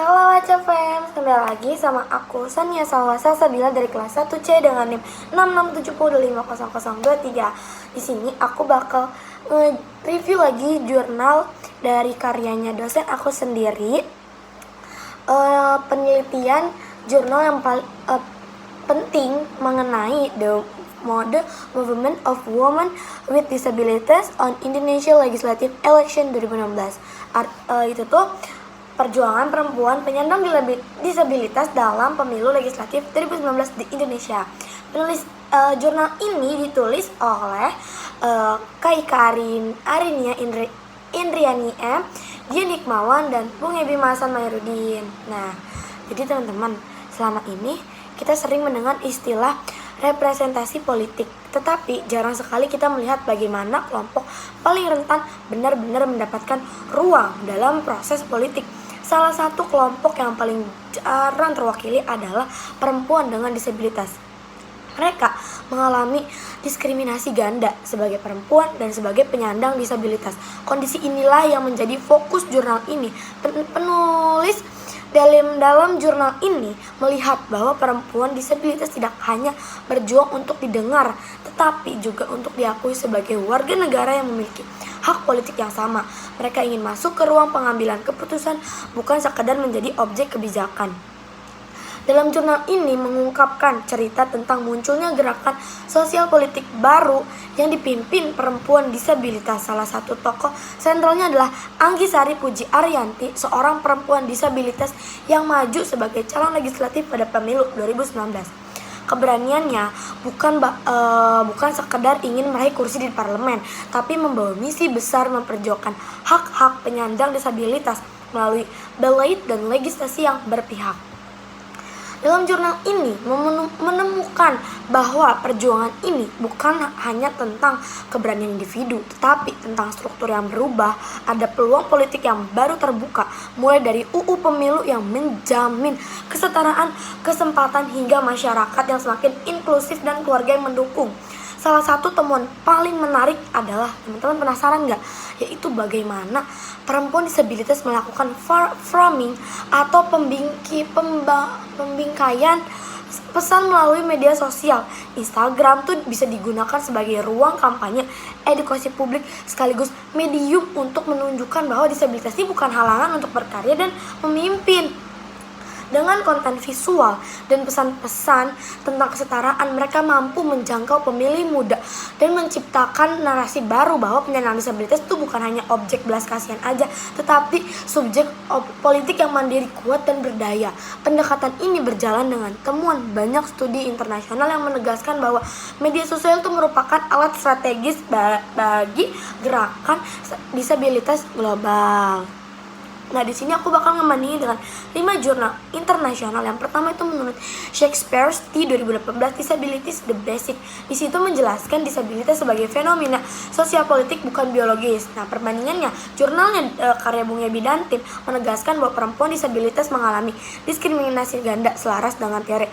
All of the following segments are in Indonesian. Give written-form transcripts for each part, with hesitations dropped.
Halo Aca Fam, kembali lagi sama aku Sania Salwasa Sabila dari kelas 1C dengan NIM 66750023. Di sini aku bakal review lagi jurnal dari karyanya dosen aku sendiri. Penelitian jurnal yang penting mengenai the movement of women with disabilities on Indonesia Legislative Election 2016. Itu tuh perjuangan perempuan penyandang disabilitas dalam pemilu legislatif 2019 di Indonesia. Penulis jurnal ini ditulis oleh Kaika Arinia Indriani M, Dian Hikmawan, dan Bung Ebi Masan Mairudin. Nah, jadi teman-teman, selama ini kita sering mendengar istilah representasi politik, tetapi jarang sekali kita melihat bagaimana kelompok paling rentan benar-benar mendapatkan ruang dalam proses politik. Salah satu kelompok yang paling jarang terwakili adalah perempuan dengan disabilitas. Mereka mengalami diskriminasi ganda sebagai perempuan dan sebagai penyandang disabilitas. Kondisi inilah yang menjadi fokus jurnal ini. Penulis dalam jurnal ini melihat bahwa perempuan disabilitas tidak hanya berjuang untuk didengar, tetapi juga untuk diakui sebagai warga negara yang memiliki hak politik yang sama. Mereka ingin masuk ke ruang pengambilan keputusan, bukan sekadar menjadi objek kebijakan. Dalam jurnal ini mengungkapkan cerita tentang munculnya gerakan sosial politik baru yang dipimpin perempuan disabilitas. Salah satu tokoh sentralnya adalah Anggisari Puji Ariyanti, seorang perempuan disabilitas yang maju sebagai calon legislatif pada pemilu 2019. Keberaniannya bukan sekedar ingin meraih kursi di parlemen, tapi membawa misi besar memperjuangkan hak-hak penyandang disabilitas melalui ballot dan legislasi yang berpihak. Dalam jurnal ini menemukan bahwa perjuangan ini bukan hanya tentang keberanian individu, tetapi tentang struktur yang berubah. Ada peluang politik yang baru terbuka, mulai dari UU Pemilu yang menjamin kesetaraan kesempatan hingga masyarakat yang semakin inklusif dan keluarga yang mendukung. Salah satu temuan paling menarik adalah, teman-teman penasaran nggak? Yaitu bagaimana perempuan disabilitas melakukan framing atau pembingkaian pesan melalui media sosial. Instagram tuh bisa digunakan sebagai ruang kampanye, edukasi publik, sekaligus medium untuk menunjukkan bahwa disabilitas ini bukan halangan untuk berkarya dan memimpin. Dengan konten visual dan pesan-pesan tentang kesetaraan, mereka mampu menjangkau pemilih muda dan menciptakan narasi baru bahwa penyandang disabilitas itu bukan hanya objek belas kasihan aja, tetapi subjek politik yang mandiri, kuat, dan berdaya. Pendekatan ini berjalan dengan temuan banyak studi internasional yang menegaskan bahwa media sosial itu merupakan alat strategis bagi gerakan disabilitas global. Nah, di sini aku bakal ngebandingin dengan 5 jurnal internasional. Yang pertama itu menurut Shakespeare's Tea 2018, Disabilities the Basic. Di situ menjelaskan disabilitas sebagai fenomena sosial politik, bukan biologis. Nah, perbandingannya, jurnalnya karya Bung Ebi dan tim menegaskan bahwa perempuan disabilitas mengalami diskriminasi ganda selaras dengan teori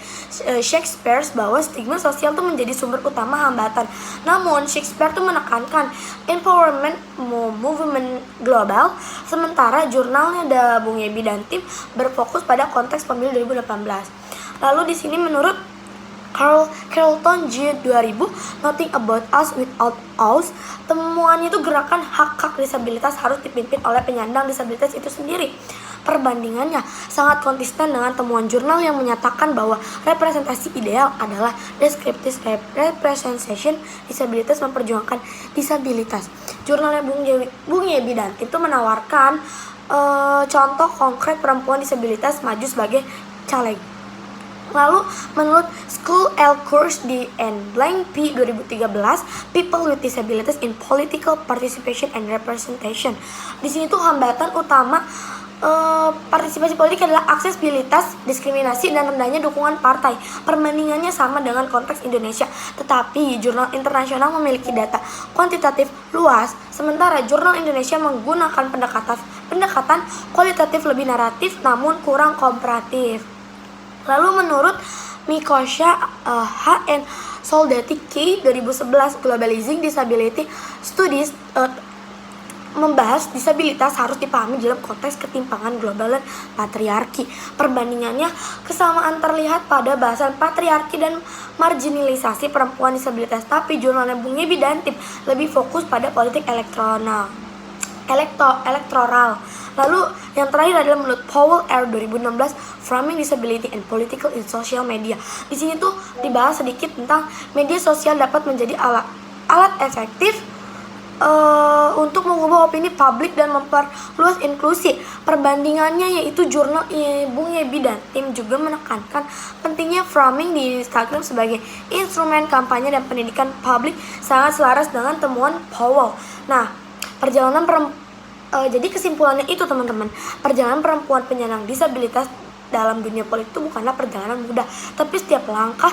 Shakespeare bahwa stigma sosial itu menjadi sumber utama hambatan. Namun, Shakespeare itu menekankan empowerment movement global, sementara jurnal ada Bung Ebi dan tim berfokus pada konteks pemilu 2018. Lalu di sini menurut Carlton J 2000, Nothing About Us Without Us, temuannya itu gerakan hak-hak disabilitas harus dipimpin oleh penyandang disabilitas itu sendiri. Perbandingannya sangat konsisten dengan temuan jurnal yang menyatakan bahwa representasi ideal adalah descriptive representation, disabilitas memperjuangkan disabilitas. Jurnalnya Bung Ebi dan tim itu menawarkan contoh konkret perempuan disabilitas maju sebagai caleg. Lalu menurut School L Course di N-P 2013, People with Disabilities in Political Participation and Representation. Di sini tuh hambatan utama partisipasi politik adalah aksesibilitas, diskriminasi, dan rendahnya dukungan partai. Perbandingannya sama dengan konteks Indonesia, tetapi jurnal internasional memiliki data kuantitatif luas, sementara jurnal Indonesia menggunakan pendekatan kualitatif lebih naratif namun kurang komparatif. Lalu menurut Mikosha H.N. Soldati K 2011, Globalizing Disability Studies membahas disabilitas harus dipahami dalam konteks ketimpangan global dan patriarki. Perbandingannya, kesamaan terlihat pada bahasan patriarki dan marginalisasi perempuan disabilitas, tapi jurnalnya Bung Yebi dan tim lebih fokus pada politik elektoral. Lalu yang terakhir adalah menurut Powell R 2016, Framing Disability and Political in Social Media. Di sini tuh dibahas sedikit tentang media sosial dapat menjadi alat efektif untuk mengubah opini publik dan memperluas inklusi. Perbandingannya yaitu jurnal Bung Yebi dan tim juga menekankan pentingnya framing di Instagram sebagai instrumen kampanye dan pendidikan publik, sangat selaras dengan temuan Powell. Nah, jadi kesimpulannya itu teman-teman, perjalanan perempuan penyandang disabilitas dalam dunia politik itu bukanlah perjalanan mudah, tapi setiap langkah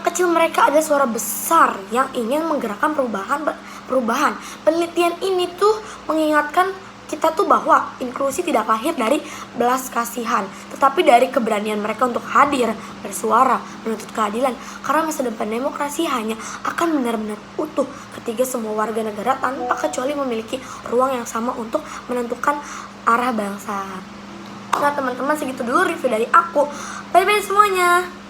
kecil mereka ada suara besar yang ingin menggerakkan perubahan. Penelitian ini tuh mengingatkan kita tuh bahwa inklusi tidak lahir dari belas kasihan, tetapi dari keberanian mereka untuk hadir, bersuara, menuntut keadilan. Karena masa depan demokrasi hanya akan benar-benar utuh ketika semua warga negara tanpa kecuali memiliki ruang yang sama untuk menentukan arah bangsa. Nah teman-teman, segitu dulu review dari aku. Bye-bye semuanya.